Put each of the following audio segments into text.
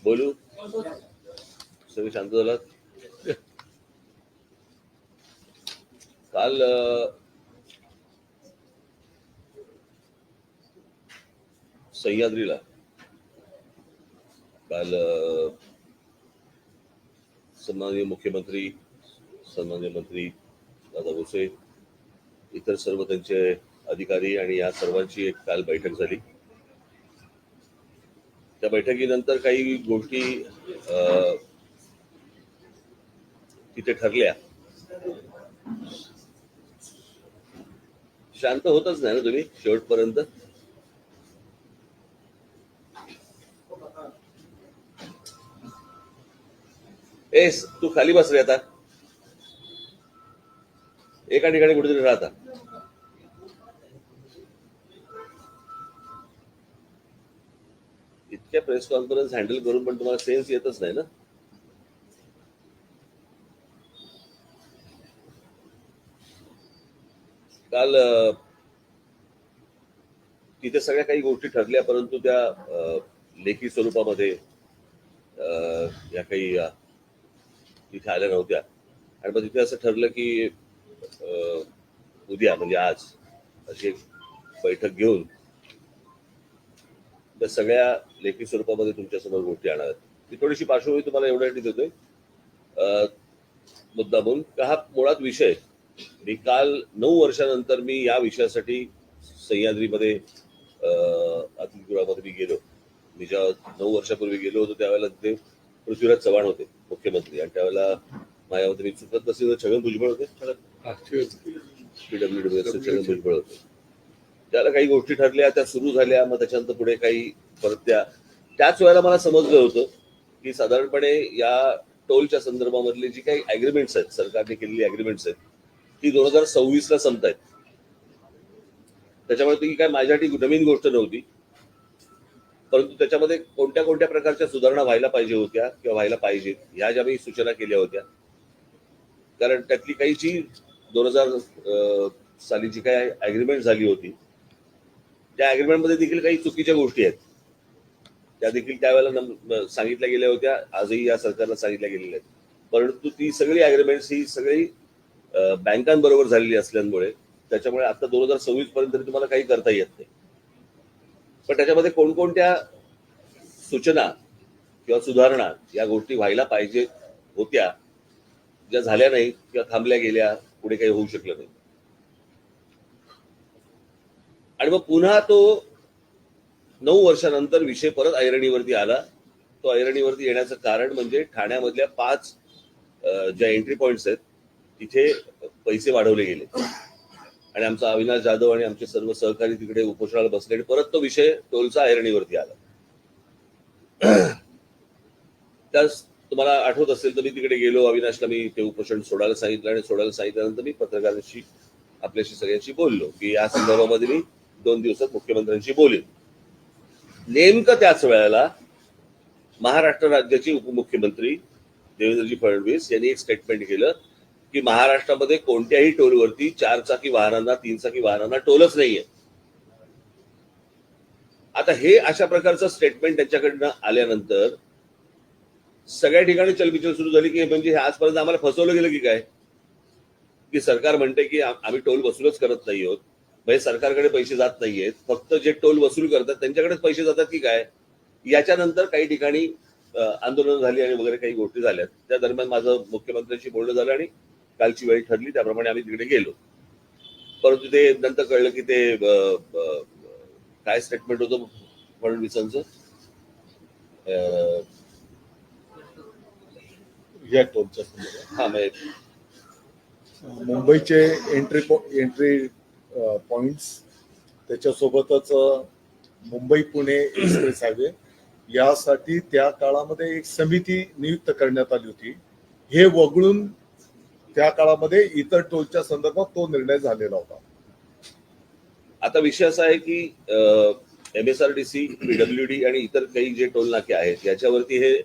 बोलू. सगळे शांत झालात. काल सह्याद्रीला काल सन्माननीय मुख्यमंत्री, सन्माननीय मंत्री दादा भुसे, इतर सर्व त्यांचे अधिकारी आणि या सर्वांची एक काल बैठक झाली. त्या बैठकीनंतर काही गोष्टी तिथे ठरल्या. शांत होतच नाही ना तुम्ही शेवटपर्यंत. तू खाली बस रे, आता एका ठिकाणी कुठेतरी राहता. इतक्या प्रेस कॉन्फरन्स हँडल करून पण तुम्हाला सेन्स येतच नाही ना. काल तिथे सगळ्या काही गोष्टी ठरल्या, परंतु त्या लेखी स्वरूपामध्ये या काही तिथे आल्या नव्हत्या. आणि मग तिथे असं ठरलं की उद्या म्हणजे आज अशी एक बैठक घेऊन त्या सगळ्या लेखी स्वरूपामध्ये तुमच्यासमोर गोष्टी आणणार. ती थोडीशी पार्श्वभूमी तुम्हाला एवढ्यासाठी देतोय मुद्दामून का हा मुळात विषय मी काल 9 वर्षानंतर मी या विषयासाठी सह्याद्रीमध्ये अतिथीगृहामध्ये मी गेलो. मी जेव्हा 9 वर्षापूर्वी गेलो होतो त्यावेळेला ते पृथ्वीराज चव्हाण होते मुख्यमंत्री, आणि त्यावेळेला माझ्यामध्ये मी चुकत नसेल छगन भुजबळ होते, PWD छगन भुजबळ होते. त्याला काही गोष्टी ठरल्या, त्या सुरू झाल्या. मग त्याच्यानंतर पुढे काही परत त्याच वेळेला मला समजलं होतं की साधारणपणे या टोलच्या संदर्भामधली जी काही अग्रीमेंट्स आहेत, सरकारने केलेली अग्रीमेंट्स आहेत, ती 2026ला संपतायत. त्याच्यामुळे ती काय माझ्यासाठी नवीन गोष्ट नव्हती, परंतु त्याच्यामध्ये कोणत्या कोणत्या प्रकारच्या सुधारणा व्हायला पाहिजे होत्या किंवा व्हायला पाहिजेत ह्या ज्या मी सूचना केल्या होत्या. कारण त्यातली काही जी 2000 साली जी काही अग्रीमेंट झाली होती त्या अग्रीमेंटमध्ये देखील काही चुकीच्या गोष्टी आहेत, त्या देखील त्यावेळेला सांगितल्या गेल्या होत्या, आजही या सरकारला सांगितल्या गेलेल्या आहेत. परंतु ती सगळी अग्रीमेंट्स ही सगळी बँकांबरोबर झालेली असल्यामुळे त्याच्यामुळे आता 2026 पर्यंत तुम्हाला काही करता येत नाही. पण त्याच्यामध्ये कोणकोणत्या सूचना किंवा सुधारणा या गोष्टी व्हायला पाहिजे होत्या, ज्या झाल्या नाही किंवा थांबल्या गेल्या, पुढे काही होऊ शकलं नाही. आणि मग पुन्हा तो 9 वर्षानंतर विषय परत ऐरणीवरती आला. तो ऐरणीवरती येण्याचं कारण म्हणजे ठाण्यामधल्या 5 ज्या एंट्री पॉइंट्स आहेत तिथे पैसे वाढवले गेले, आणि आमचा अविनाश जाधव आणि आमचे सर्व सहकारी तिकडे उपोषणाला बसले, आणि परत तो विषय टोलचा ऐरणीवरती आला. त्यास तुम्हाला आठवत असेल तर मी तिकडे गेलो, अविनाशला मी ते उपोषण सोडायला सांगितलं, आणि सोडायला सांगितल्यानंतर मी पत्रकारांशी आपल्याशी सगळ्यांशी बोललो की या संदर्भामध्ये मी 2 दिवसात मुख्यमंत्र्यांशी बोलेन. नेमकं त्याच वेळेला महाराष्ट्र राज्याचे उपमुख्यमंत्री देवेंद्रजी फडणवीस यांनी एक स्टेटमेंट केलं की महाराष्ट्रामध्ये कोणत्याही टोलवरती 4 चाकी वाहनांना 3 चाकी वाहनांना टोलच नाहीये. आता हे अशा प्रकारचं स्टेटमेंट त्यांच्याकडनं आल्यानंतर सगळ्या ठिकाणी चलबिचल सुरू झाली की म्हणजे आजपर्यंत आम्हाला फसवलं गेलं की काय, की सरकार म्हणते की आम्ही टोल वसूलच करत नाही आहोत, म्हणजे सरकारकडे पैसे जात नाहीयेत, फक्त जे टोल वसूल करतात त्यांच्याकडेच पैसे जातात की काय. याच्यानंतर काही ठिकाणी आंदोलन झाली आणि वगैरे काही गोष्टी झाल्या. त्या दरम्यान माझं मुख्यमंत्र्यांशी बोलणं झालं आणि कालची वेळ ठरली त्याप्रमाणे आम्ही तिकडे गेलो. परंतु ते नंतर कळलं की ते काय स्टेटमेंट होतं फडणवीसांचं, या टोलच्या हा म्हणजे मुंबईचे एंट्री पॉइंट्स, त्याच्यासोबतच मुंबई पुणे एक्सप्रेस हायवे यासाठी त्या काळामध्ये एक समिती नियुक्त करण्यात आली होती. हे वगळून त्या काळामध्ये इतर टोलच्या संदर्भात तो निर्णय झालेला होता. आता विषय असा आहे की MSRTC, PWD आणि इतर काही जे टोल नाके आहेत याच्यावरती हे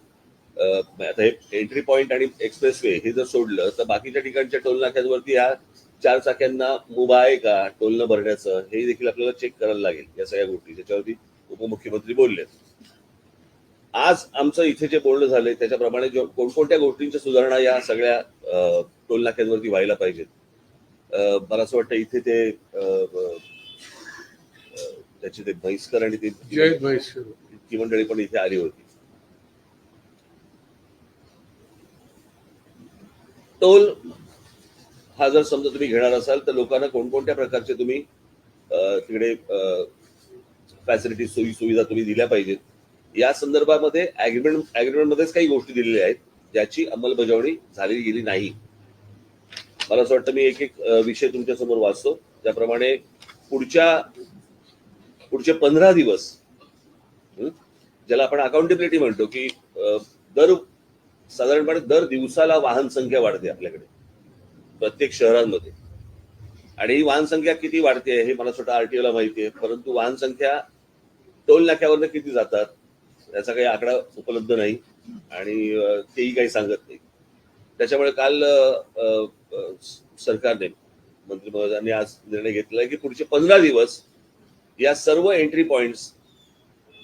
आता हे एंट्री पॉइंट आणि एक्सप्रेस वे हे जर सोडलं तर बाकीच्या ठिकाणच्या टोल नाक्यांवरती ह्या 4 चाक्यांना मुभा आहे का टोल न भरण्याचं हे देखील आपल्याला चेक करायला लागेल. या सगळ्या गोष्टी त्याच्यावरती उपमुख्यमंत्री बोलले. आज आमचं इथे जे बोलणं झालंय त्याच्याप्रमाणे कोणकोणत्या गोष्टींच्या सुधारणा या सगळ्या टोल नाक्यांवरती व्हायला पाहिजेत. मला असं वाटतं इथे ते त्याचे ते म्हैसकर आणि ती मंडळी पण इथे आली होती. टोल हा जर समजा तुम्ही घेणार असाल तर लोकांना कोणकोणत्या प्रकारचे तुम्ही तिकडे फॅसिलिटी सोयी सुविधा तुम्ही दिल्या पाहिजेत या संदर्भामध्ये ऍग्रीमेंटमध्येच काही गोष्टी दिलेल्या आहेत ज्याची अंमलबजावणी झाली गेली नाही. मला असं वाटतं मी एक एक विषय तुमच्या समोर वाचतो. त्याप्रमाणे पुढचे 15 दिवस ज्याला आपण अकाउंटेबिलिटी म्हणतो की साधारणपणे दर दिवसाला वाहन संख्या वाढते आपल्याकडे प्रत्येक शहरांमध्ये. आणि ही वाहन संख्या किती वाढते हे मला स्वतः आरटीओ ला माहिती आहे, परंतु वाहन संख्या टोल नाक्यावरनं किती जातात याचा काही आकडा उपलब्ध नाही आणि तेही काही सांगत नाही. त्याच्यामुळे काल सरकारने मंत्री महोदयांनी आज निर्णय घेतला की पुढचे 15 दिवस या सर्व एंट्री पॉइंट्स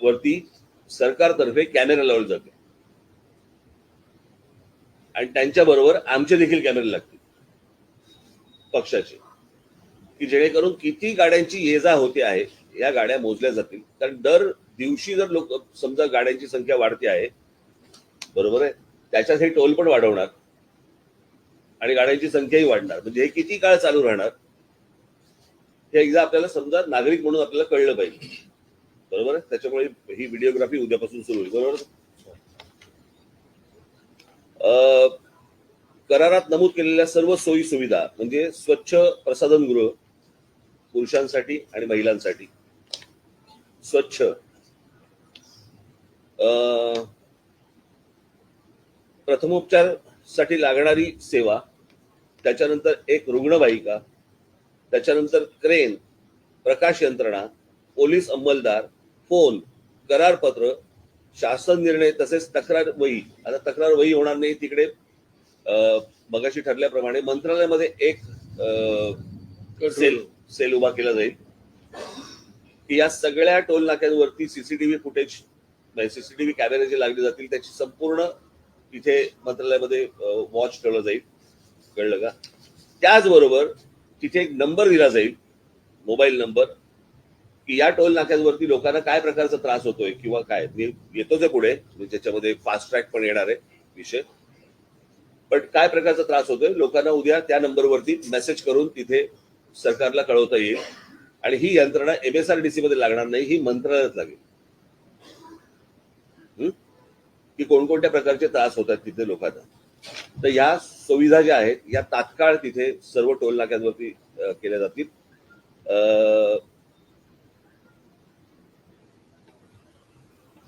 वरती सरकारतर्फे कॅमेरे लावले जाते आणि त्यांच्याबरोबर आमचे देखील कॅमेरे लागतील पक्षाचे, की जेणेकरून किती गाड्यांची ये जा होते आहे या गाड्या मोजल्या जातील. कारण दर दिवशी जर लोक समजा गाड्यांची संख्या वाढते आहे बरोबर आहे त्याच्यात हे टोल पण वाढवणार आणि गाड्यांची संख्याही वाढणार, म्हणजे हे किती काळ चालू राहणार हे एकदा आपल्याला समजा नागरिक म्हणून आपल्याला कळलं पाहिजे बरोबर आहे. त्याच्यामुळे ही व्हिडिओग्राफी उद्यापासून सुरू होईल बरोबर. करारात नमूद केलेल्या सर्व सोयी सुविधा म्हणजे स्वच्छ प्रसाधनगृह पुरुषांसाठी आणि महिलांसाठी, स्वच्छ प्रथमोपचारासाठी लागणारी सेवा, त्याच्यानंतर एक रुग्णवाहिका, त्याच्यानंतर क्रेन, प्रकाश यंत्रणा, पोलीस अंमलदार, फोन, करारपत्र, शासन निर्णय तसेच तक्रार वही. आता तक्रार वही होणार नाही तिकडे मगाशी ठरल्याप्रमाणे मंत्रालयामध्ये एक सेल उभा केला जाईल की या सगळ्या टोल नाक्यांवरती सीसीटीव्ही फुटेज सीसीटीव्ही कॅमेरे जे लागले जातील त्याची संपूर्ण तिथे मंत्रालयामध्ये वॉच ठेवलं जाईल कळलं का. त्याचबरोबर तिथे एक नंबर दिला जाईल मोबाईल नंबर की या टोल नाक्यांवरती लोकांना काय प्रकारचा त्रास होतोय किंवा काय येतोच आहे पुढे ज्याच्यामध्ये फास्ट ट्रॅक पण येणार आहे विषय, पण काय प्रकारचा त्रास होतोय लोकांना उद्या त्या नंबरवरती मेसेज करून तिथे सरकारला कळवता येईल. आणि ही यंत्रणा MSRDC मध्ये लागणार नाही, ही मंत्रालयात लागेल की कोणकोणत्या प्रकारचे त्रास होतात तिथे लोकांना. तर या सुविधा ज्या आहेत या तात्काळ तिथे सर्व टोल नाक्यांवरती केल्या जातील.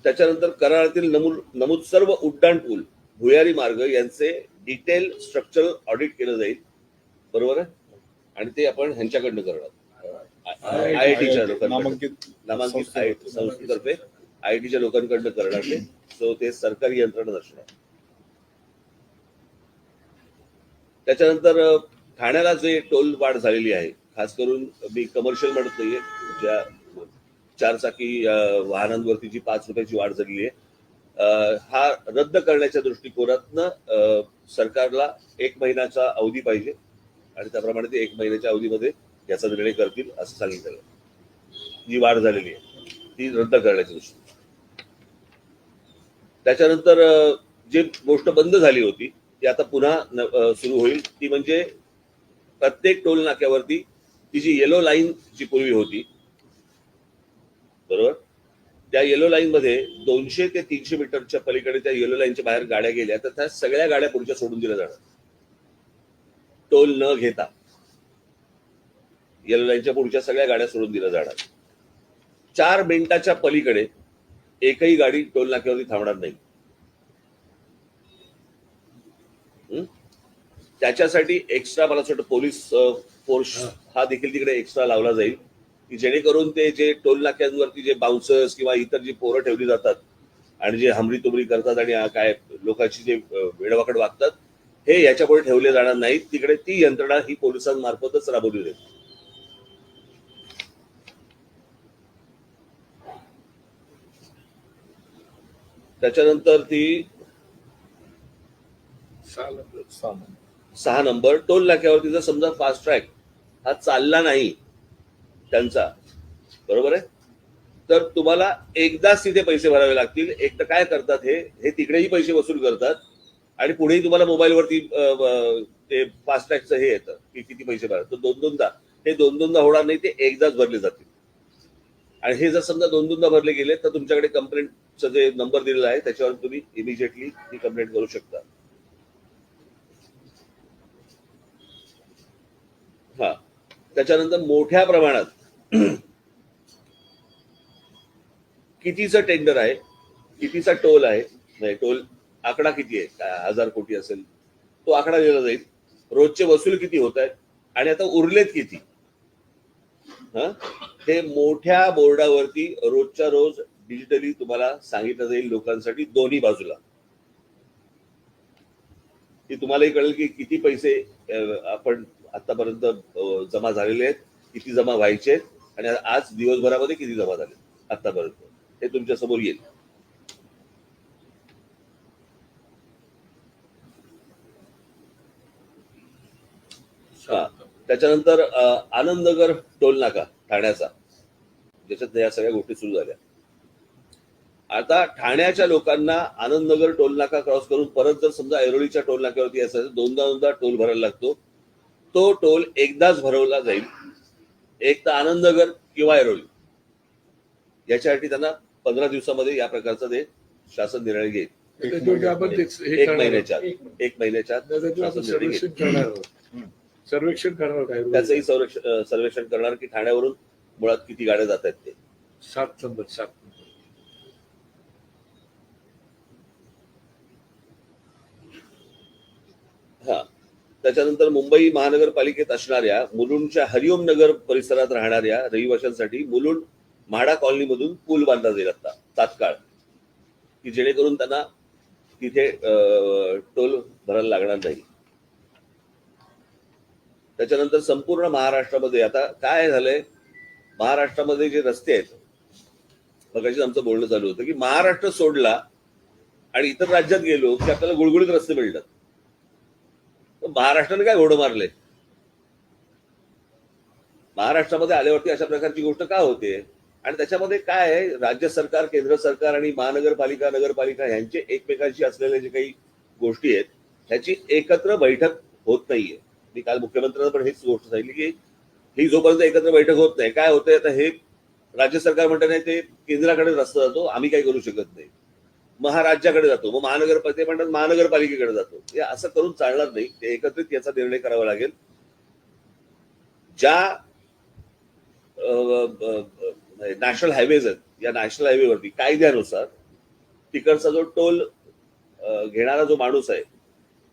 त्याच्यानंतर करारातील नमूद सर्व उड्डाण पूल, भुयारी मार्ग यांचे डिटेल स्ट्रक्चरल ऑडिट केलं जाईल बरोबर आहे. आणि ते आपण ह्यांच्याकडनं करणार IITच्या लोकांकडे नामांकित संस्थेतर्फे IITच्या लोकांकडनं करणार ते. सो ते सरकारी यंत्रणा असणार. त्याच्यानंतर ठाण्याला जे टोल वाढ झालेली आहे खास करून मी कमर्शियल म्हणत नाहीये, ज्या 4 चाकी वाहनांवरती जी 5 रुपयाची वाढ झालेली आहे हा रद्द करण्याच्या दृष्टिकोनातनं सरकारला 1 महिन्याचा अवधी पाहिजे आणि त्याप्रमाणे ते 1 महिन्याच्या अवधीमध्ये याचा निर्णय करतील असं सांगितलं. जी वाढ झालेली आहे ती रद्द करण्याच्या दृष्टीने. त्याच्यानंतर जी गोष्ट बंद झाली होती ती आता पुन्हा सुरू होईल, ती म्हणजे प्रत्येक टोल नाक्यावरती ती जी येलो लाईन जी पूर्वी होती बरोबर, त्या येलो लाईन मध्ये 200 ते 300 मीटरच्या पलीकडे त्या येलो लाईनच्या बाहेर गाड्या गेल्या तर त्या सगळ्या गाड्या पुढच्या सोडून दिल्या जाणार टोल न घेता. येलो लाईनच्या पुढच्या सगळ्या गाड्या सोडून दिल्या जाणार. 4 मिनिटाच्या पलीकडे एकही गाडी टोल नाक्यावरती थांबणार नाही. त्याच्यासाठी एक्स्ट्रा मला वाटतं पोलीस फोर्स हा देखील तिकडे एक्स्ट्रा लावला जाईल की जेणेकरून ते जे टोल नाक्यांवरती जे बाउन्सर्स किंवा इतर जी पोरं ठेवली जातात आणि जे हमरी तुमरी करतात आणि काय लोकांची जे वेडवाकड वागतात हे याच्यापुढे ठेवले जाणार नाहीत. तिकडे ती यंत्रणा ही पोलिसांमार्फतच राबवली जाईल. त्याच्यानंतर ती 6 नंबर टोल नाक्यावरती जर समजा फास्ट ट्रॅक हा चालला नाही त्यांचा, बरोबर आहे, तर तुम्हाला एकदाच तिथे पैसे भरावे लागतील. एक तर काय करतात, हे तिकडेही पैसे वसूल करतात आणि पुढेही तुम्हाला मोबाईलवरती ते फास्ट ट्रॅकचं हे येतं की किती पैसे भरा. तर दोन दोनदा होणार नाही, ते एकदाच भरले जातील. आणि हे जर समजा दोनदा भरले गेले तर तुमच्याकडे कंप्लेंटचा जे नंबर दिलेला आहे त्याच्यावर तुम्ही इमिजिएटली ती कंप्लेंट करू शकता. हा, त्याच्यानंतर मोठ्या प्रमाणात कितीचं टेंडर आहे, कितीचा टोल आहे, नाही टोल आकडा किती आहे, काय 1000 कोटी असेल तो आकडा दिला जाईल. रोजचे वसूल किती होत आहेत आणि आता उरलेत किती, हे मोठ्या बोर्डावरती रोजच्या रोज डिजिटली तुम्हाला सांगितलं जाईल लोकांसाठी, दोन्ही बाजूला. की तुम्हालाही कळेल की किती पैसे आपण आतापर्यंत जमा झालेले आहेत, किती जमा व्हायचे आहेत आणि आज दिवसभरामध्ये किती जमा झाले आतापर्यंत, हे तुमच्या समोर येईल. त्याच्यानंतर आनंदनगर टोल नाका ठाण्याचा, ज्याच्यात या सगळ्या गोष्टी सुरू झाल्या. आता ठाण्याच्या लोकांना आनंदनगर टोल नाका क्रॉस करून परत जर समजा ऐरोलीच्या टोल नाक्यावरती असायचं, दोनदा टोल भरायला लागतो. तो टोल एकदाच भरवला जाईल, एक तर आनंदनगर किंवा ऐरोली. याच्यासाठी त्यांना 15 दिवसामध्ये या प्रकारचा ते शासन निर्णय घेईल. एक महिन्याच्या सर्वेक्षण करणार, त्याचंही सर्वेक्षण करणार की ठाण्यावरून मुळात किती गाड्या जात आहेत ते. 7 नंबर. हा, त्याच्यानंतर मुंबई महानगरपालिकेत असणाऱ्या मुलुंडच्या हरिओम नगर परिसरात राहणाऱ्या रहिवाशांसाठी मुलुंड म्हाडा कॉलनीमधून पूल बांधला जाईल आता तात्काळ, की जेणेकरून त्यांना तिथे टोल भरायला लागणार नाही. त्याच्यानंतर संपूर्ण महाराष्ट्रामध्ये आता काय झालंय, महाराष्ट्रामध्ये जे रस्ते आहेत, मगाशी आमचं बोलणं चालू होतं की महाराष्ट्र सोडला आणि इतर राज्यात गेलो की आपल्याला गुळगुळीत रस्ते मिळतात. महाराष्ट्राने काय घोडं मारले, महाराष्ट्रामध्ये आल्यावरती अशा प्रकारची गोष्ट का होते. आणि त्याच्यामध्ये काय आहे, राज्य सरकार, केंद्र सरकार आणि महानगरपालिका, नगरपालिका यांचे एकमेकांशी असलेले जे काही गोष्टी आहेत ह्याची एकत्र बैठक होत नाहीये. मी काल मुख्यमंत्र्यांना पण हेच गोष्ट सांगितली की ही जोपर्यंत एकत्र बैठक होत नाही, काय होतंय, आता हे राज्य सरकार म्हणत नाही ते केंद्राकडे रस्ता जातो, आम्ही काही करू शकत नाही, मग हा राज्याकडे जातो, मग महानगरपालिका म्हणतात महानगरपालिकेकडे जातो. हे असं करून चालणार नाही, ते एकत्रित याचा निर्णय करावा लागेल. ज्या नॅशनल हायवेज आहेत, या नॅशनल हायवेवरती कायद्यानुसार तिकडचा जो टोल घेणारा जो माणूस आहे,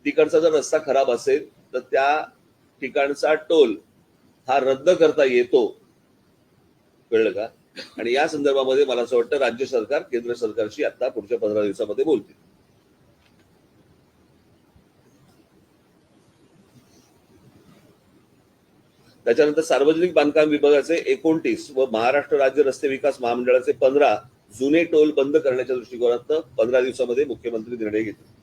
तिकडचा जर रस्ता खराब असेल तर त्या ठिकाणचा टोल हा रद्द करता येतो, कळलं का. आणि या संदर्भामध्ये मला असं वाटतं राज्य सरकार केंद्र सरकारशी आता पुढच्या 15 दिवसामध्ये बोलतील. त्याच्यानंतर सार्वजनिक बांधकाम विभागाचे 29 व महाराष्ट्र राज्य रस्ते विकास महामंडळाचे 15 जुने टोल बंद करण्याच्या दृष्टिकोनातून 15 दिवसामध्ये मुख्यमंत्री निर्णय घेतील.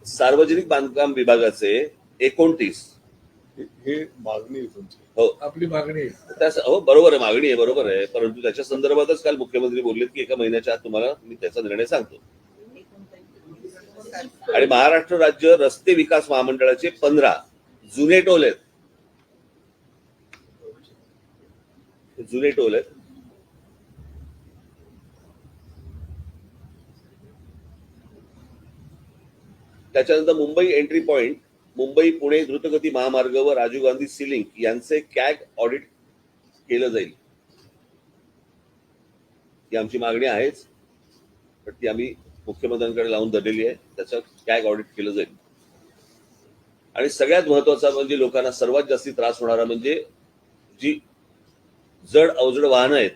सार्वजनिक बांधकाम विभागाचे 29, हे मागणी आहे तुमची. हो, आपली मागणी हो बरोबर आहे, मागणी आहे, बरोबर आहे. परंतु त्याच्या संदर्भातच काल मुख्यमंत्री बोललेत की 1 महिन्याच्या आत तुम्हाला मी त्याचा निर्णय सांगतो. आणि महाराष्ट्र राज्य रस्ते विकास महामंडळाचे 15 जुने टोल आहेत, जुने टोल आहेत. त्याच्यानंतर मुंबई एंट्री पॉइंट, मुंबई पुणे द्रुतगती महामार्ग व राजीव गांधी सी लिंक यांचे कॅग ऑडिट केलं जाईल. ही आमची मागणी आहेच, पण ती आम्ही मुख्यमंत्र्यांकडे लावून धरलेली आहे. त्याचं कॅग ऑडिट केलं जाईल. आणि सगळ्यात महत्वाचा म्हणजे लोकांना सर्वात जास्ती त्रास होणारा म्हणजे जी जड अवजड वाहनं आहेत,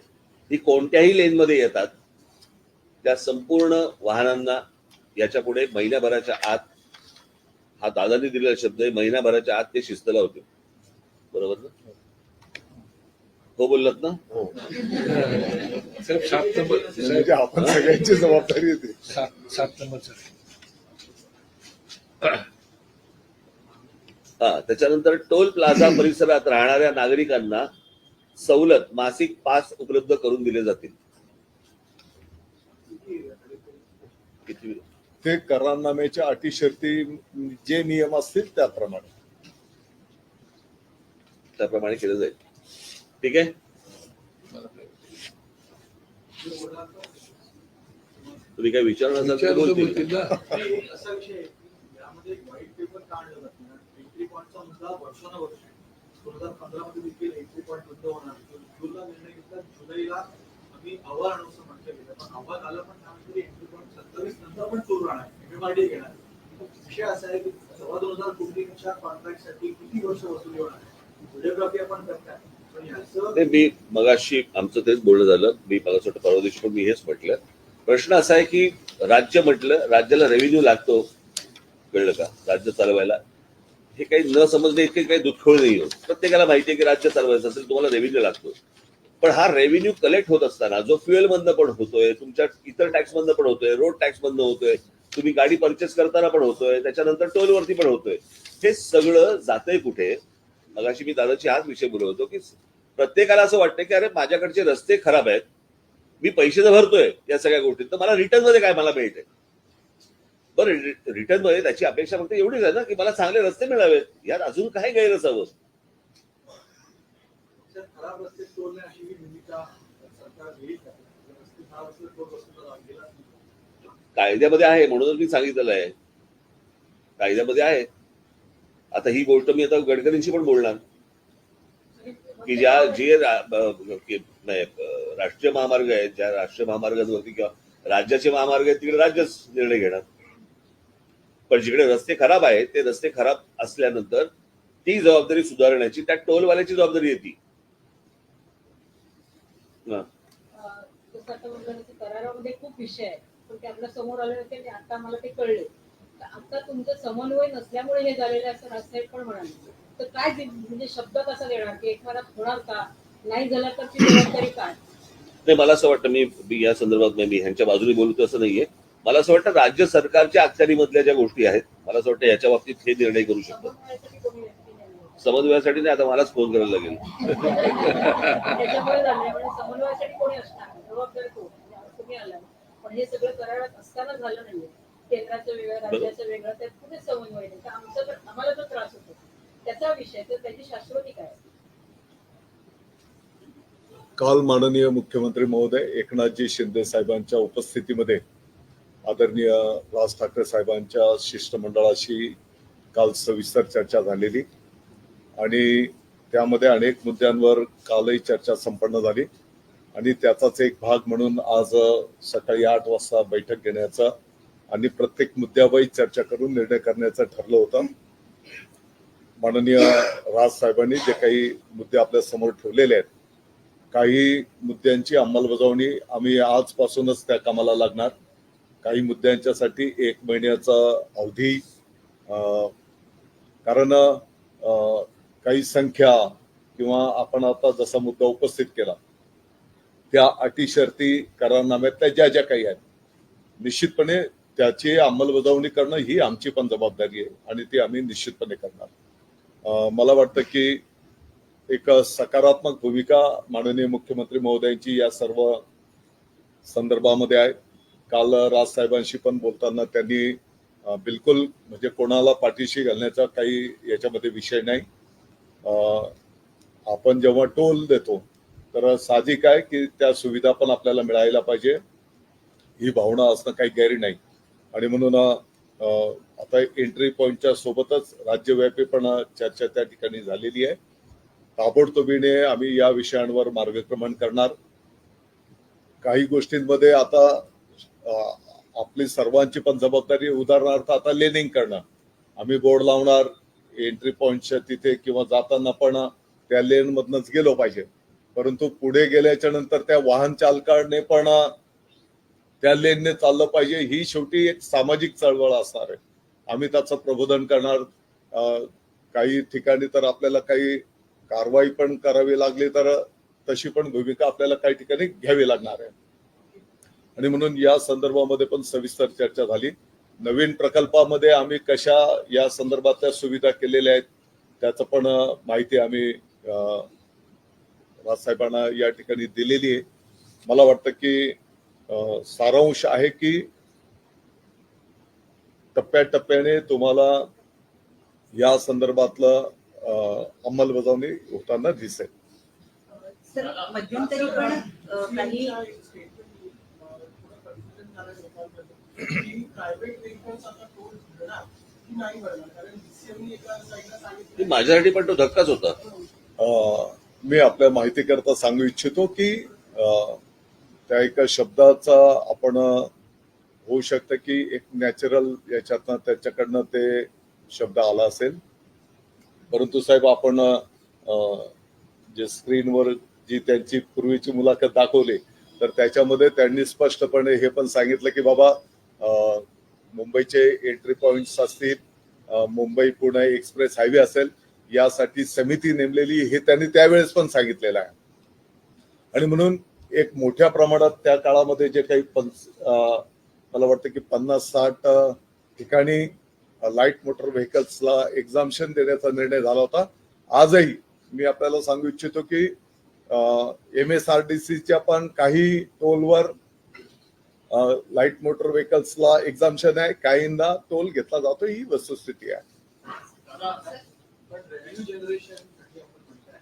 ही कोणत्याही लेनमध्ये येतात, त्या संपूर्ण वाहनांना याच्या पुढे महिन्याभराच्या आत, हा दादांनी दिलेला शब्द आहे, महिन्याभराच्या आत ते शिस्त लावतील, बरोबर ना. हो बोललात ना. हो साहेब 7 नंबर म्हणजे साहेब आपण सगळ्यांची जबाबदारी येते. 7 नंबर साहेब. हा, त्याच्यानंतर टोल प्लाझा परिसरात राहणाऱ्या नागरिकांना सवलत मासिक पास उपलब्ध करून दिले जातील. किती? ते करारनाम्याच्या अटी शर्ती जे नियम असतील त्याप्रमाणे त्याप्रमाणे केलं जाईल. ठीक आहे. तुम्ही काय विचारणार असाल तर विचारलं बोलतील. बोलतील ना. असा विषय आहे, यामध्ये एक व्हाईट पेपर का आणलं जातं ना, एंट्री पॉईंटचा मुद्दा वर्षानुवर्ष 2015 मध्ये देखील एंट्री पॉईंट बंद होणार. जूनला निर्णय घेतला, जुलैला आम्ही अहवाल आणू असं म्हटलं गेलं, पण अहवाल आला पण त्यामध्ये एंट्री पॉईंट 27 नंतर पण सुरू राहणार, MMRD घेणार. विषय असा आहे की 2,500 कोटींच्या कॉन्ट्रॅक्टसाठी किती वर्ष वसुली होणार. व्हिडिओग्राफी आपण करताय, पण याचं ते मी मगाशी आमचं तेच बोलणं झालं. मी मगाशी परवा दिवशी पण मी हेच म्हटलं. प्रश्न असा आहे की राज्य म्हटलं, राज्याला रेव्हेन्यू लागतो, कळलं का, राज्य चालवायला. हे काही न समजणे इतके काही दुःखोळ नाही होत. प्रत्येकाला माहिती आहे की राज्य चालवायचं असेल तुम्हाला रेव्हेन्यू लागतो. पण हा रेव्हेन्यू कलेक्ट होत असताना जो फ्युएल मधनं पण होतोय, तुमच्या इतर टॅक्स मधनं पण होतोय, रोड टॅक्स मधनं होतोय, तुम्ही गाडी परचेस करताना पण होतोय, त्याच्यानंतर टोलवरती पण होतोय. हे सगळं जातंय कुठे. मगाशी मी दादाची हाच विषय बोलत होतो की प्रत्येकाला असं वाटतं की अरे माझ्याकडचे रस्ते खराब आहेत, मी पैसे तर भरतोय या सगळ्या गोष्टीत, तर मला रिटर्न मध्ये काय मला मिळते. बरं, रिटर्न मध्ये त्याची अपेक्षा फक्त एवढीच आहे ना की मला चांगले रस्ते मिळावेत. यात अजून काय गैर असावं. खराब रस्ते तोडणे अशी ही भूमिका सरकार घेईल का? रस्ते खराब असले तोड वसूल गेला. कायद्यामध्ये आहे, म्हणूनच मी सांगितलेलं आहे, कायद्यामध्ये आहे. आता ही गोष्ट मी आता गडकरींशी पण बोलणार की ज्या जे राष्ट्रीय महामार्ग आहेत, ज्या राष्ट्रीय महामार्गांवरती किंवा राज्याचे महामार्ग आहेत तिकडे राज्यच निर्णय घेणार. पण जिकडे रस्ते खराब आहेत ते रस्ते खराब असल्यानंतर ती जबाबदारी सुधारण्याची त्या टोलवाल्याची जबाबदारी येते. करारामध्ये खूप विषय आहेत, पण ते आपल्या समोर आले होते आणि आता मला ते कळले. आता तुमचं समन्वय नसल्यामुळे हे झालेलं आहे असं राजसाहेब पण म्हणाले. तर काय म्हणजे शब्द कसा देणार की एखादा होणार का, नाही झाला तर ती जबाबदारी काय? नाही, मला असं वाटतं, मी या संदर्भात मी ह्यांच्या बाजूने बोलतो असं नाहीये. मला असं वाटतं राज्य सरकारच्या अखत्यारीमधल्या ज्या गोष्टी आहेत, मला असं वाटतं याच्या बाबतीत हे निर्णय करू शकतात. समन्वयासाठी कोणी व्यक्ती नाही. समन्वयासाठी नाही, आता मलाच फोन करायला लागेल. त्याच्यामुळे झालंय म्हणजे समन्वयासाठी कोणी असणार, जबाबदारी कोण, तुम्ही आला. पण हे सगळं करारात असताना झालं नाहीये. केंद्राचं वेगळं, राज्याचं वेगळं, त्यात कुठे समन्वय नाही. तर आम्हाला जो त्रास होतो त्याचा विषय, तर त्याची शाश्वती काय? काल माननीय मुख्यमंत्री महोदय एकनाथजी शिंदे साहेबांच्या उपस्थितीमध्ये आदरणीय राज ठाकरे साहेबांच्या शिष्टमंडळाशी काल सविस्तर चर्चा झालेली आणि त्यामध्ये अनेक मुद्द्यांवर कालही चर्चा संपन्न झाली आणि त्याचाच एक भाग म्हणून आज सकाळी 8 वाजता बैठक घेण्याचा आणि प्रत्येक मुद्द्यावर चर्चा करून निर्णय करण्याचं ठरलं होतं. माननीय राज साहेबांनी जे काही मुद्दे आपल्या समोर ठेवलेले आहेत, काही मुद्द्यांची अंमलबजावणी आम्ही आजपासूनच त्या कामाला लागणार. काही मुद्द्यांच्यासाठी 1 महिन्याचा अवधी, कारण काही संख्या किंवा आपण आता जसा मुद्दा उपस्थित केला त्या अटी शर्ती करारनाम्यातल्या ज्या ज्या काही आहेत, निश्चितपणे त्याची अंमलबजावणी करणं ही आमची पण जबाबदारी आहे आणि ती आम्ही निश्चितपणे करणार. मला वाटतं की एक सकारात्मक भूमिका माननीय मुख्यमंत्री महोदयांची या सर्व संदर्भामध्ये आहे. काल राजसाहेबांशी पण बोलताना त्यांनी बिलकुल म्हणजे कोणाला पाठीशी घालण्याचा काही याच्यामध्ये विषय नाही. आपण जेव्हा टोल देतो तर साहजिक आहे की त्या सुविधा पण आपल्याला मिळायला पाहिजे, ही भावना असणं काही गैर नाही. आणि म्हणून आता एंट्री पॉईंटच्या सोबतच राज्यव्यापी पण चर्चा त्या ठिकाणी झालेली आहे. ताबडतोबीने आम्ही या विषयांवर मार्गक्रमण करणार. काही गोष्टींमध्ये आता आपली सर्वांची पण जबाबदारी, उदाहरणार्थ आता लेनिंग करणं, आम्ही बोर्ड लावणार एंट्री पॉइंटच्या तिथे किंवा जाताना पण त्या लेन मधनच गेलो पाहिजे, परंतु पुढे गेल्याच्या नंतर त्या वाहन चालकाने पण त्या लेनने चाललं पाहिजे. ही शेवटी एक सामाजिक चळवळ असणार आहे. आम्ही त्याचं प्रबोधन करणार. काही ठिकाणी तर आपल्याला काही कारवाई पण करावी लागली तर तशी पण भूमिका आपल्याला काही ठिकाणी घ्यावी लागणार आहे. आणि म्हणून या संदर्भामध्ये पण सविस्तर चर्चा झाली. नवीन प्रकल्पामध्ये आम्ही कशा या संदर्भातल्या सुविधा केलेल्या आहेत त्याचं पण माहिती आम्ही राजसाहेबांना या ठिकाणी दिलेली आहे. मला वाटतं की सारांश आहे की टप्प्याटप्प्याने तुम्हाला या संदर्भातलं अंमलबजावणी होताना दिसेल. सर मध्यंतरी पण काही प्रायव्हेट व्हेकल्स आता टोल भरणार की नाही भरणार, कारण DCM एका साईडला सांगितलं माझ्यासाठी पण तो धक्काच होता. मी आपल्या माहितीकरता सांगू इच्छितो की त्या एका शब्दाचा आपण होऊ शकतं की एक नॅचरल याच्यातनं त्याच्याकडनं ते शब्द आला असेल, परंतु साहेब आपण जे स्क्रीनवर जी त्यांची पूर्वीची मुलाखत दाखवली तर त्याच्यामध्ये त्यांनी स्पष्टपणे हे पण सांगितलं की बाबा मुंबईचे एंट्री पॉइंट्स असतील, मुंबई पुणे एक्सप्रेस हायवे असेल, यासाठी समिती नेमलेली हे त्यांनी त्यावेळेस पण सांगितलेलं आहे. आणि म्हणून एक मोठ्या प्रमाणात त्या काळामध्ये जे काही मला वाटतं की 50-60 ठिकाणी लाईट मोटर व्हेकल्सला एक्झाम्शन देण्याचा निर्णय झाला होता. आजही मी आपल्याला सांगू इच्छितो की MSRTCच्या पण काही टोलवर लाईट मोटर व्हेकल्सला एक्झाम्शन आहे, काहींना टोल घेतला जातो, ही वस्तुस्थिती आहे. पण रेव्हेन्यू जनरेशन साठी आपण म्हणताय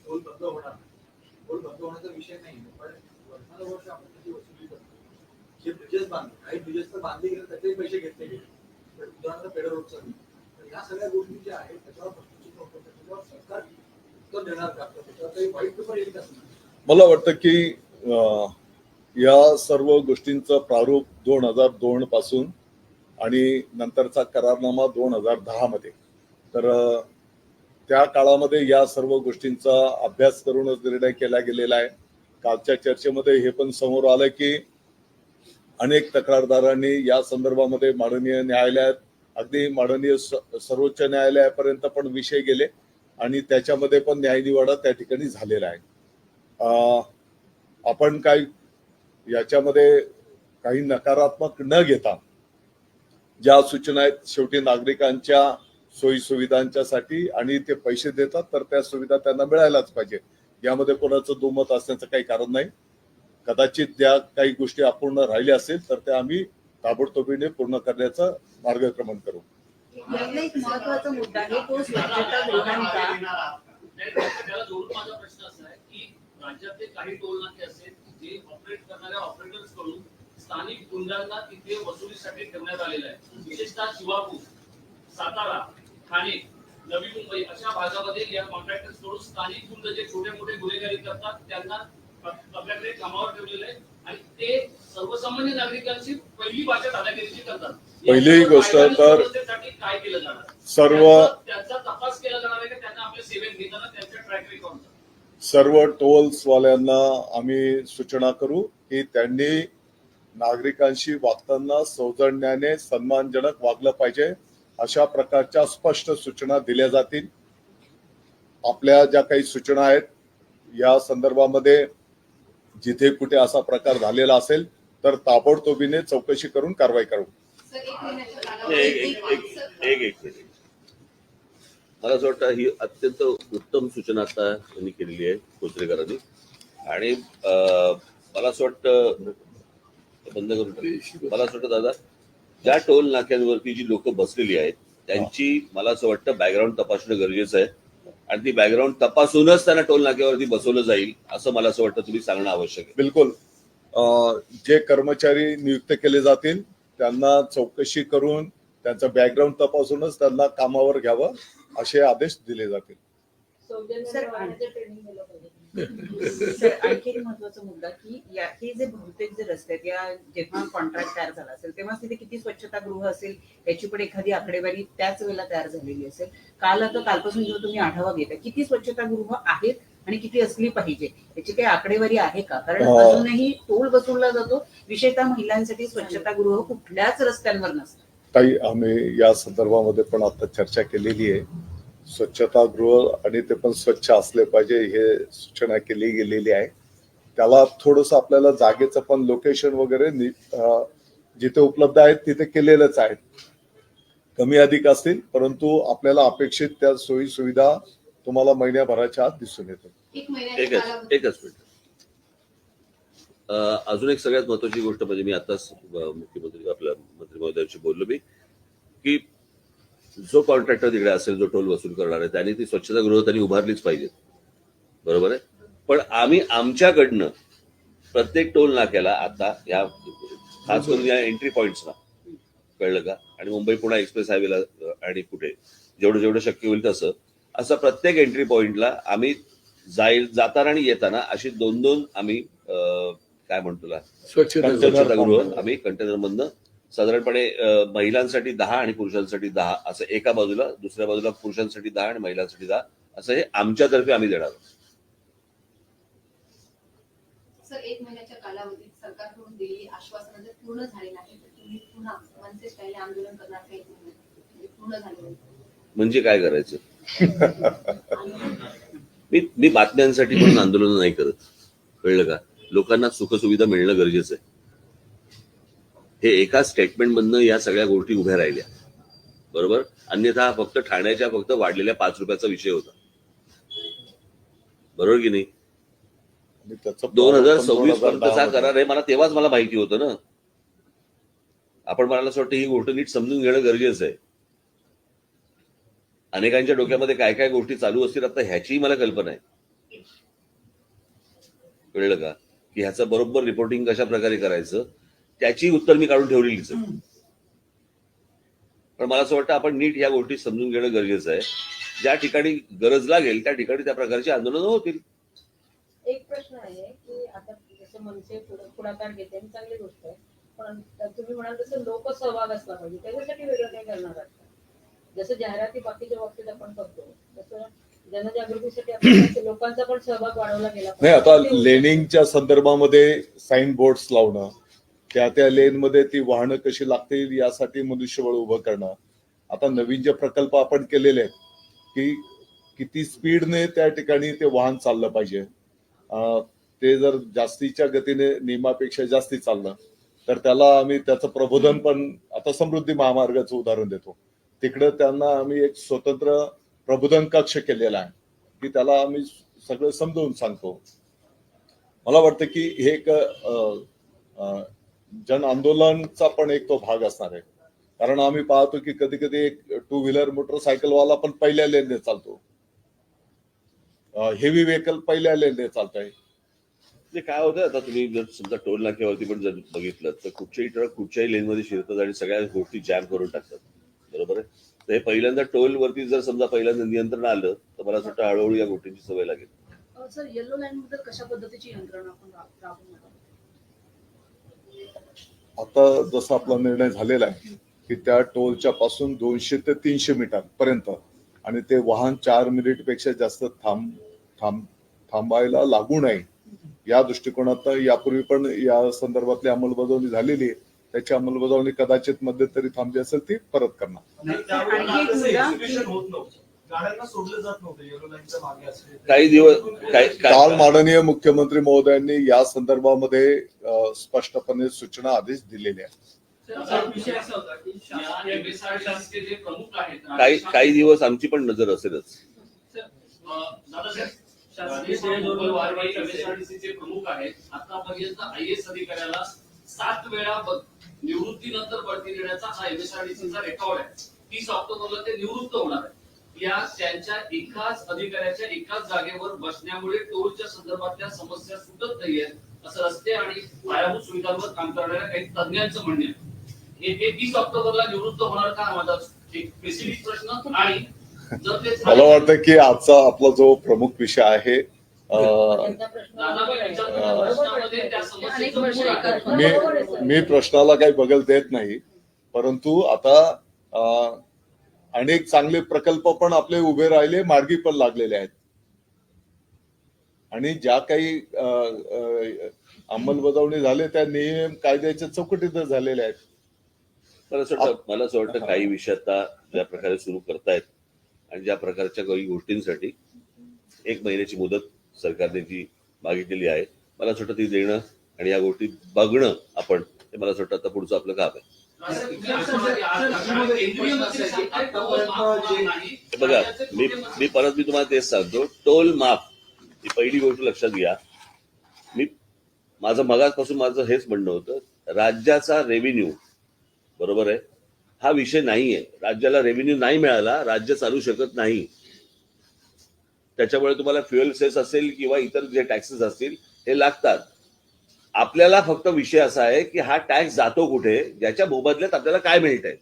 टोल बंद होणार, टोल बंद होण्याचा विषय नाही, पण वर्षानुवर्ष आपण त्याची वसुली करतो. जे ब्रिजेस बांधले, काही ब्रिजेस तर बांधले गेले त्याचे पैसे घेतले गेले, पण उदाहरणार्थ पेडर रोडचा तर या सगळ्या गोष्टी ज्या आहेत त्याच्यावर त्याच्यावर सरकार उत्तर देणार का, त्याच्यावर काही वाईट पेपर येईल का? मला वाटतं की या सर्व गोष्टींचं प्रारूप 2002 पासून आणि नंतरचा करारनामा 2010 मध्ये, तर त्या काळामध्ये या सर्व गोष्टींचा अभ्यास करूनच निर्णय केला गेलेला आहे. कालच्या चर्चेमध्ये हे पण समोर आलं की अनेक तक्रारदारांनी या संदर्भामध्ये माननीय न्यायालयात, अगदी माननीय सर्वोच्च न्यायालयापर्यंत पण विषय गेले आणि त्याच्यामध्ये पण न्यायनिवाडा त्या ठिकाणी झालेला आहे. आपण काय याच्यामध्ये काही नकारात्मक न घेता ज्या सूचना आहेत शेवटी नागरिकांच्या सोयी सुविधांच्यासाठी आणि ते पैसे देतात तर त्या सुविधा त्यांना मिळायलाच पाहिजे, यामध्ये कोणाचं दुमत असण्याचं काही कारण नाही. कदाचित त्या काही गोष्टी अपूर्ण राहिल्या असेल तर त्या आम्ही ताबडतोबीने पूर्ण करण्याचं मार्गक्रमण करू. यातला एक महत्वाचा मुद्दा आहे तो स्वच्छता गृहांचा. त्याला जोडून माझा प्रश्न असा आहे की राज्यातले काही टोल नाके असेल जे ऑपरेट करणाऱ्या ऑपरेटर्स कडून स्थानिक गुंडांना तिथे वसुलीसाठी ठेवण्यात आलेलं आहे. विशेषतः शिवापूर, सातारा, ठाणे, नवी मुंबई अशा भागामध्ये या कॉन्ट्रॅक्टर्स कडून स्थानिक गुंड जे छोटे मोठे गुन्हेगारी करतात त्यांना आपल्याकडे कामावर ठेवलेलं आहे आणि ते सर्वसामान्य नागरिकांची पहिली भाषा दादागिरीची करतात. पहिली गोष्ट तर काय केलं जाणार, सर्व त्याचा तपास केला जाणार आहे का त्यांना आपल्या सेवेत घेताना त्यांच्या ट्रॅक रेकॉर्ड सर्व टोल्स वाल्यांना आम्ही सूचना करू की त्यांनी नागरिकांशी वागताना सौजन्याने सन्मानजनक वागलं पाहिजे, अशा प्रकारच्या स्पष्ट सूचना दिल्या जातील. आपल्या ज्या काही सूचना आहेत या संदर्भामध्ये जिथे कुठे असा प्रकार झालेला असेल तर ताबडतोबीने चौकशी करून कारवाई करू. एक मिनिट, मला असं वाटतं ही अत्यंत उत्तम सूचना आता त्यांनी केलेली आहे कोचरेकरांनी. आणि मला असं वाटतं बंद करून टाकू. मला असं वाटतं दादा, ज्या टोल नाक्यांवरती जी लोक बसलेली आहेत त्यांची मला असं वाटतं बॅकग्राऊंड तपासणं गरजेचं आहे आणि ती बॅकग्राऊंड तपासूनच त्यांना टोल नाक्यावरती बसवलं जाईल असं मला असं वाटतं तुम्ही सांगणं आवश्यक आहे. बिलकुल. जे कर्मचारी नियुक्त केले जातील त्यांना चौकशी करून त्यांचं बॅकग्राऊंड तपासूनच त्यांना कामावर घ्यावं असे आदेश दिले जातील. ट्रेनिंग दिलं पाहिजे. सर आणखी एक महत्वाचा मुद्दा की हे जे बहुतेक जे रस्ते आहेत या जेव्हा कॉन्ट्रॅक्ट तयार झाला असेल तेव्हा तिथे किती स्वच्छतागृह असेल याची पण एखादी आकडेवारी त्याच वेळेला तयार झालेली असेल. कालपासून जेव्हा तुम्ही आढावा घेता किती स्वच्छतागृह आहेत आणि किती असली पाहिजे याची काही आकडेवारी आहे का? कारण अजूनही टोल वसूलला जातो, विशेषतः महिलांसाठी स्वच्छतागृह कुठल्याच रस्त्यांवर नसतात. ताई, आम्ही या संदर्भामध्ये पण आता चर्चा केलेली आहे. स्वच्छतागृह आणि ते पण स्वच्छ असले पाहिजे हे सूचना केली गेलेली आहे. त्याला थोडस आपल्याला जागेचं पण लोकेशन वगैरे जिथे उपलब्ध आहेत तिथे केलेलंच आहे. कमी अधिक असतील, परंतु आपल्याला अपेक्षित त्या सोयी सुविधा तुम्हाला महिन्याभराच्या आत दिसून येतात. एकच मिनिट. अजून एक सगळ्यात महत्वाची गोष्ट म्हणजे मी आताच मुख्यमंत्री आपल्या मंत्री महोदयांशी बोललो मी की जो कॉन्ट्रॅक्टर तिकडे असेल, जो टोल वसूल करणार आहे, त्यांनी ती स्वच्छतागृह त्यांनी उभारलीच पाहिजेत. बरोबर आहे. पण आम्ही आमच्याकडनं प्रत्येक टोल नाक्याला आता या खास करून या एंट्री पॉइंट्सला, कळलं का, आणि मुंबई पुणे एक्सप्रेस हायवेला आणि कुठे जेवढं शक्य होईल तसं असं प्रत्येक एंट्री पॉइंटला आम्ही जाताना आणि येताना अशी 2-2 आम्ही काय म्हणतो स्वच्छतागृह आम्ही कंटेनर मधनं साधारणपणे महिलांसाठी 10 आणि पुरुषांसाठी 10 असं एका बाजूला, दुसऱ्या बाजूला पुरुषांसाठी 10 आणि महिलांसाठी 10 असं हे आमच्यातर्फे आम्ही देणार आहोत. सर, 1 महिन्याच्या कालावधीत सरकारकडून दिलेली आश्वासनं जर पूर्ण झाली नाही तर तुम्ही पुन्हा मनसे स्टाईल आंदोलन करणार का? 1 महिन्यात पूर्ण झाले म्हणजे काय करायचं? मी बातम्यांसाठी म्हणून आंदोलन नाही करत, कळलं का. लोकांना सुखसुविधा मिळणं गरजेचं आहे. हे एका स्टेटमेंट मधनं या सगळ्या गोष्टी उभ्या राहिल्या, बरोबर. अन्यथा फक्त ठाण्याच्या फक्त वाढलेल्या 5 रुपयाचा विषय होता, बरोबर की नाही. 2026 पर्यंतचा करार आहे. मला तेव्हाच माहिती होतं ना. मला असं वाटतं ही गोष्ट नीट समजून घेणं गरजेचं आहे. अनेकांच्या डोक्यामध्ये काय काय गोष्टी चालू असतील आता ह्याचीही मला कल्पना आहे, कळलं का, की ह्याचं बरोबर रिपोर्टिंग कशा प्रकारे करायचं त्याची उत्तर मी काढून ठेवलेलीच आहे. पण मला असं वाटतं आपण नीट ह्या गोष्टी समजून घेणं गरजेचं आहे. ज्या ठिकाणी गरज लागेल त्या ठिकाणी त्या प्रकारची आंदोलनं होतील. एक प्रश्न आहे की आता जसं मनसे पुढाकार घेते आणि चांगली गोष्ट आहे, पण तुम्ही म्हणाल तसं लोकसहभाग असला पाहिजे. त्याच्यासाठी वेगळं काय करणार आहात? जसं जाहिराती बाकीच्या बाबतीत आपण करतो तसं जनजागृतीसाठी आपण लोकांचा पण सहभाग वाढवला गेला नाही, आता लेनिंगच्या संदर्भामध्ये साईन बोर्ड्स लावणं, त्या लेन मध्ये ती वाहनं कशी लागतील यासाठी मनुष्यबळ उभं करणं. आता नवीन जे प्रकल्प आपण केलेले आहेत की किती स्पीडने त्या ठिकाणी ते वाहन चाललं पाहिजे, ते जर जास्तीच्या गतीने नियमापेक्षा जास्ती चाललं तर त्याला आम्ही त्याचं प्रबोधन पण, आता समृद्धी महामार्गाचं उदाहरण देतो, तिकडे त्यांना आम्ही एक स्वतंत्र प्रबोधन कक्ष केलेला आहे की त्याला आम्ही सगळं समजावून सांगतो. मला वाटतं की हे एक जन आंदोलनचा पण एक तो भाग असणार आहे. कारण आम्ही पाहतो की कधी कधी एक 2 व्हीलर मोटरसायकलवाला पण पहिल्या लेनने चालतो, हेवी व्हेकल पहिल्या लेनने चालत आहे. म्हणजे काय होतं, आता तुम्ही जर समजा टोल नाक्यावरती पण जर बघितलं तर कुठच्याही ट्रक कुठच्याही लेनमध्ये शिरतात आणि सगळ्या गोष्टी जॅम करून टाकतात, बरोबर आहे. तर हे पहिल्यांदा टोल वरती जर समजा पहिल्यांदा नियंत्रण आलं तर मला असं वाटतं हळूहळू या गोष्टींची सवय लागेल. सर, येलो लाईन बद्दल कशा पद्धतीची यंत्रणा आपण राबवणार? आता जसा आपला निर्णय झालेला आहे की त्या टोलच्या पासून 200 ते 300 मीटर पर्यंत आणि ते वाहन 4 मिनिट पेक्षा जास्त थांबायला लागू नये या दृष्टिकोनात यापूर्वी पण या संदर्भातली अंमलबजावणी झालेली आहे. त्याची अंमलबजावणी कदाचित मध्यंतरी थांबली असेल ती परत करणार. गाड्यांना सोडलं जात नव्हतं येलो लाईनच्या मागे असले काही दिवस काल माननीय मुख्यमंत्री महोदयांनी या संदर्भामध्ये स्पष्टपणे सूचना आदेश दिलेल्या आहेत. काही दिवस आमची पण नजर असेलच. एमएसआरडीसीचे प्रमुख आहेत. आतापर्यंत IAS अधिकाऱ्याला 7 वेळा निवृत्तीनंतर बढती देण्याचा हा एमएसआरडीसीचा रेकॉर्ड आहे. 30 ऑक्टोबरला ते निवृत्त होणार आहे. या त्यांच्या एकाच अधिकाऱ्याच्या एकाच जागेवर बसण्यामुळे टोलच्या संदर्भातल्या समस्या सुटत नाहीयेत असं रस्ते आणि पायाभूत सुविधांवर काम करणाऱ्या काही तज्ञांचं म्हणणं आहे. हे 30 ऑक्टोबरला निवृत्त होणार का, माझा एक स्पेसिफिक प्रश्न. आणि जर ते मला वाटतं की आजचा आपला जो प्रमुख विषय आहे, मी प्रश्नाला काही बगल देत नाही, परंतु आता अनेक चांगले प्रकल्प पण आपले उभे राहिले, मार्गी पण लागलेले आहेत आणि ज्या काही अंमलबजावणी झाले त्या नियम कायद्याच्या चौकटीत झालेल्या आहेत. मला असं वाटतं काही विषय आता ज्या प्रकारे सुरू करतायत आणि ज्या प्रकारच्या काही गोष्टींसाठी 1 महिन्याची मुदत सरकारने जी मागितलेली आहे, मला असं वाटतं ती देणं आणि या गोष्टी बघणं आपण, ते मला असं वाटतं आता पुढचं आपलं काम आहे. बघा, मी तुम्हाला तेच सांगतो, टोल माफ ही पहिली गोष्ट लक्षात घ्या. माझं माझं हेच म्हणणं होतं, राज्याचा रेव्हेन्यू, बरोबर आहे, हा विषय नाहीये. राज्याला रेव्हेन्यू नाही मिळाला, राज्य चालू शकत नाही. त्याच्यामुळे तुम्हाला फ्युएल सेस असेल किंवा इतर जे टॅक्सेस असतील हे लागतात. आपल्याला फक्त विषय असा आहे की हा टॅक्स जातो कुठे, ज्याच्या मोबदल्यात आपल्याला काय मिळतंय.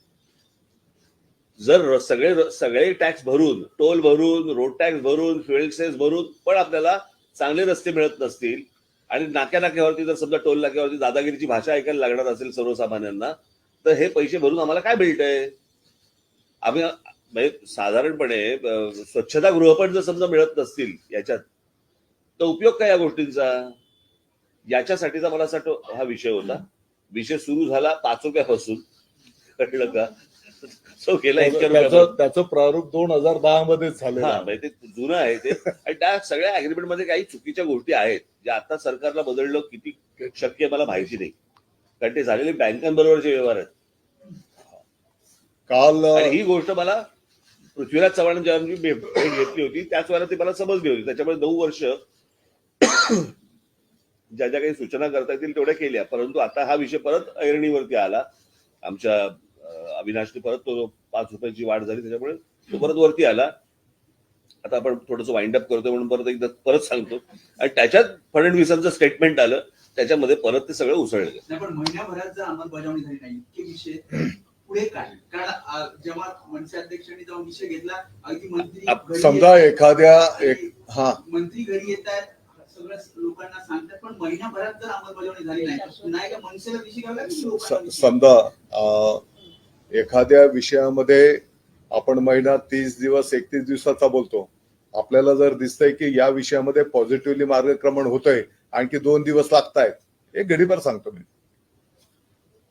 जर सगळे टॅक्स भरून, टोल भरून, रोड टॅक्स भरून, फ्युएल सेस भरून पण आपल्याला चांगले रस्ते मिळत नसतील आणि नाक्यावरती जर समजा टोल नाक्यावरती दादागिरीची भाषा ऐकायला लागणार असेल सर्वसामान्यांना, तर हे पैसे भरून आम्हाला काय मिळतंय. आम्ही म्हणजे साधारणपणे स्वच्छतागृह पण जर समजा मिळत नसतील याच्यात, तर उपयोग काय या गोष्टींचा. याच्यासाठीचा मला असं हा विषय होता. विषय सुरू झाला 5 रुपयापासून, कळलं का. सो गेला त्याचं प्रारूप 2010 मध्येच झालं. हा, म्हणजे ते जुनं आहे ते. आणि त्या सगळ्या अग्रीमेंट मध्ये काही चुकीच्या गोष्टी आहेत ज्या आता सरकारला बदलणं किती शक्य आहे मला माहिती नाही, कारण ते झालेले बँकांबरोबरचे व्यवहार आहेत. काल आणि ही गोष्ट मला पृथ्वीराज चव्हाण जेव्हा मी भेट घेतली होती त्याच वेळेला ती मला समजली होती. त्याच्यामुळे 9 वर्ष ज्या काही सूचना करता येतील तेवढ्या केल्या, परंतु आता हा विषय परत ऐरणीवरती आला. आमच्या अविनाशने परत तो 5 रुपयाची वाढ झाली, त्याच्यामुळे तो परत वरती आला. आता आपण थोडंसं वाइंड अप करतोय म्हणून परत सांगतो. आणि त्याच्यात फडणवीसांचं स्टेटमेंट आलं, त्याच्यामध्ये परत ते सगळं उसळलं. नाही, पण महिन्याभरात जर अंमलबजावणी झाली नाही, इतके विषय पुढे काय. कारण जेव्हा मनसे अध्यक्षांनी जेव्हा विषय घेतला, अगदी मंत्री समजा एखाद्या मंत्री घरी येत आहेत, सगळ्या लोकांना सांगतात, पण महिन्याभरात जर अंमलबजावणी झाली नाही तर पुन्हा एका मनसेला विषय घ्यावा लागेल. समजा एखाद्या विषयामध्ये आपण महिना 30 दिवस 31 दिवसाचा बोलतो, आपल्याला जर दिसतंय की या विषयामध्ये पॉझिटिव्हली मार्गक्रमण होतंय, आणखी 2 दिवस लागतायत, एक घडीभर सांगतो मी,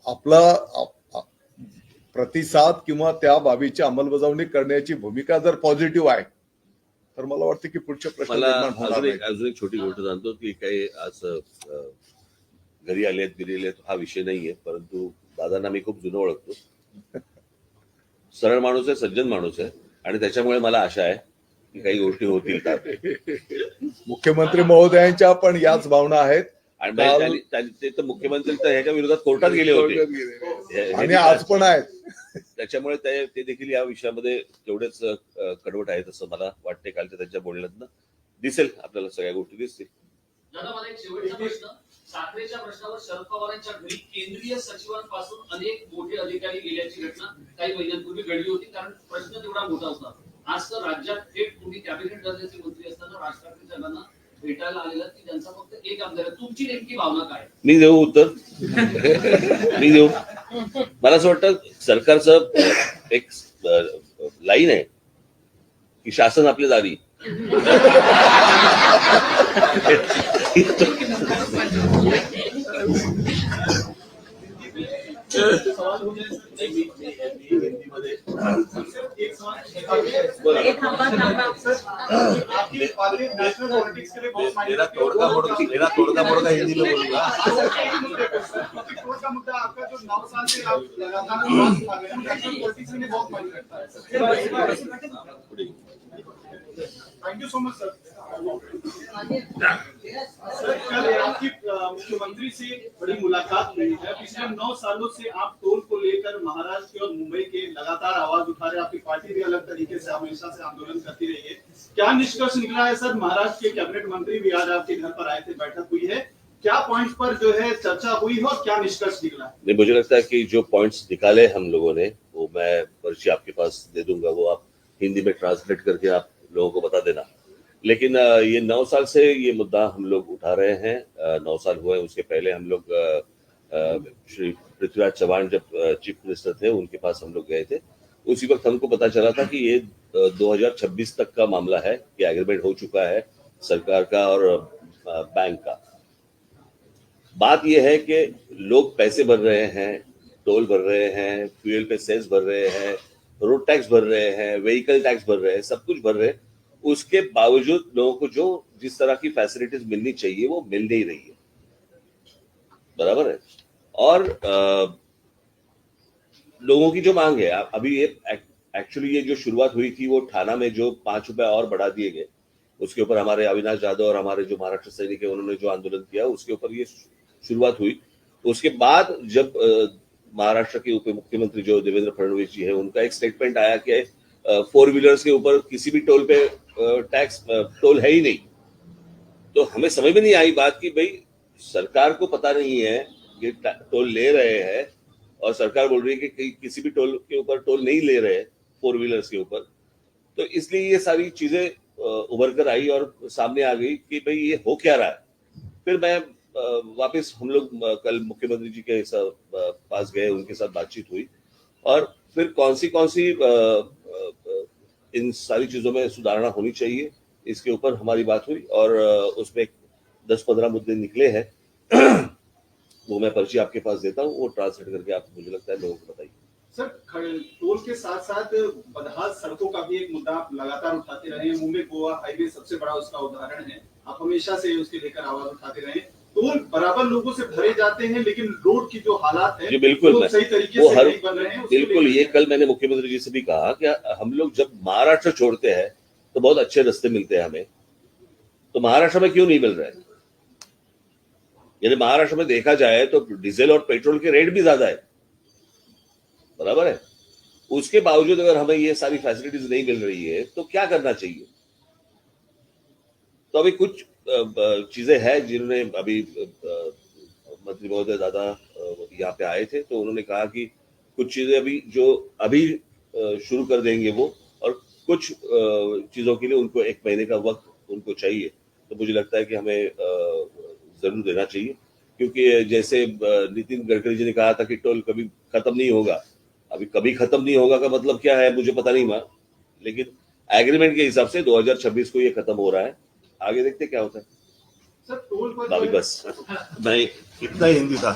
आपला प्रतिसाद किंवा त्या बाबीची अंमलबजावणी करण्याची भूमिका जर पॉझिटिव्ह आहे, तर मला वाटतं की पुढच्या प्रश्न निर्माण होणार नाही. अजून एक छोटी गोष्ट सांगतो की काही आज घरी आलेत हा विषय नाहीये, परंतु दादांना मी खूप जुनं ओळखतो. सरळ माणूस आहे, सज्जन माणूस आहे, आणि त्याच्यामुळे मला आशा आहे की काही गोष्टी होतील. मुख्यमंत्री महोदयांच्या पण याच भावना आहेत. आणि ते तर मुख्यमंत्री तर ह्याच्या विरोधात कोर्टात गेले होते आणि आज पण आहेत. त्याच्यामुळे ते देखील या विषयामध्ये तेवढेच कडवट आहेत असं मला वाटते. कालच्या त्यांच्या बोलण्यातनं दिसेल, आपल्याला सगळ्या गोष्टी दिसतील. दादा, मला एक शेवटचा प्रश्न. साखरेच्या प्रश्नावर शरद पवारांच्या घरी केंद्रीय सचिवांपासून अनेक मोठे अधिकारी गेल्याची घटना काही महिन्यांपूर्वी घडली होती, कारण प्रश्न तेवढा मोठा होता. आज तर राज्यात थेट तुम्ही कॅबिनेट दर्जाचे मंत्री असताना राज ठाकरे साहेबांना भेटायला आलेला की त्यांचा फक्त एक आमदार आहे. तुमची नेमकी भावना काय? मी देऊ उत्तर. मी देऊ. मला असं वाटतं सरकारचं एक लाईन आहे की शासन आपल्या दारी. मेरा तोड़का मोड़का हिंदी में बोलूंगा. मुद्दा आपका जो 9 साल से आप लगातार पॉलिटिक्स में बहुत मन करता है. Thank you so much sir. कल आपकी मुख्यमंत्री से बड़ी मुलाकात हुई है. पिछले 9 सालों से आप टोल को लेकर महाराष्ट्र और मुंबई के लगातार आवाज उठा रहे. आपकी पार्टी भी अलग तरीके से हमेशा से आंदोलन करती रही है. क्या निष्कर्ष निकला है सर? महाराष्ट्र के कैबिनेट मंत्री भी आज आपके घर पर आए थे, बैठक हुई है. क्या पॉइंट्स पर जो है चर्चा हुई है और क्या निष्कर्ष निकला? नहीं, मुझे लगता है कि जो पॉइंट्स निकाले हम लोगों ने वो मैं पर्ची आपके पास दे दूंगा, वो आप हिंदी में ट्रांसलेट करके आप लोगों को बता देना. लेकिन ये 9 साल से ये मुद्दा हम लोग उठा रहे हैं. 9 साल हुए. उसके पहले हम लोग श्री पृथ्वीराज चव्हाण जब चीफ मिनिस्टर थे उनके पास हम लोग गए थे. उसी वक्त हमको पता चला था कि ये 2026 तक का मामला है कि एग्रीमेंट हो चुका है सरकार का और बैंक का. बात यह है कि लोग पैसे भर रहे हैं, टोल भर रहे हैं, फ्यूल पे सेस भर रहे हैं, रोड टैक्स भर रहे हैं, व्हीकल टैक्स भर रहे हैं, सब कुछ भर रहे हैं, उसके बावजूद लोगों को जो जिस तरह की फैसिलिटीज मिलनी चाहिए वो मिल नहीं रही है, बराबर है। और लोगों की जो मांग है, अभी ये एक्चुअली ये जो शुरुआत हुई थी वो थाना में जो 5 रुपए और बढ़ा दिए गए, उसके ऊपर हमारे अविनाश यादव और हमारे जो महाराष्ट्र सैनिक है उन्होंने जो आंदोलन किया उसके ऊपर ये शुरुआत हुई। उसके बाद जब महाराष्ट्र के उप मुख्यमंत्री जो देवेंद्र फडणवीस जी है उनका एक स्टेटमेंट आया कि 4 व्हीलर्स के ऊपर किसी भी टोल पे टोल है ही नहीं, तो हमें समझ में नहीं आई बात कि भाई सरकार को पता नहीं है कि टोल ले रहे हैं और सरकार बोल रही है कि किसी भी टोल के ऊपर टोल नहीं ले रहे 4 व्हीलर्स के ऊपर। तो इसलिए ये सारी चीजें उभर कर आई और सामने आ गई कि भाई ये हो क्या रहा है। फिर मैं वापस हम लोग कल मुख्यमंत्री जी के पास गए, उनके साथ बातचीत हुई और फिर कौन सी इन सारी चीजों में सुधारणा होनी चाहिए इसके ऊपर हमारी बात हुई और उसमें 10-15 मुद्दे निकले हैं वो मैं पर्ची आपके पास देता हूँ, वो ट्रांसलेट करके आप मुझे लगता है लोगों को बताइए। सर, टोल के साथ साथ बदहाल सड़कों का भी एक मुद्दा आप लगातार उठाते रहे हैं। मुंबई गोवा हाईवे सबसे बड़ा उसका उदाहरण है, आप हमेशा से उसके लेकर आवाज उठाते रहे। टोल बराबर लोगों से भरे जाते हैं लेकिन रोड की जो हालात है जी बिल्कुल, वो सही तरीके वो से हर नहीं बन रहे हैं। बिल्कुल, ये कल मैंने मुख्यमंत्री जी से भी कहा कि हम लोग जब महाराष्ट्र छोड़ते हैं तो बहुत अच्छे रास्ते मिलते हैं हमें, तो महाराष्ट्र में क्यों नहीं मिल रहा है? यदि महाराष्ट्र में देखा जाए तो डीजल और पेट्रोल के रेट भी ज्यादा है, बराबर है, उसके बावजूद अगर हमें ये सारी फैसिलिटीज नहीं मिल रही है तो क्या करना चाहिए? तो अभी कुछ चीजें हैं जिन्होंने अभी मंत्री महोदय दादा यहाँ पे आए थे तो उन्होंने कहा कि कुछ चीजें अभी शुरू कर देंगे वो, और कुछ चीजों के लिए उनको 1 महीने का वक्त उनको चाहिए। तो मुझे लगता है कि हमें जरूर देना चाहिए, क्योंकि जैसे नितिन गडकरी जी ने कहा था कि टोल कभी खत्म नहीं होगा, अभी कभी खत्म नहीं होगा का मतलब क्या है मुझे पता नहीं, लेकिन एग्रीमेंट के हिसाब से 2026 को ये खत्म हो रहा है। आगे देखते क्या होता है। सर, टोल पर बाकी बस मैं इतना ही हिंदी था।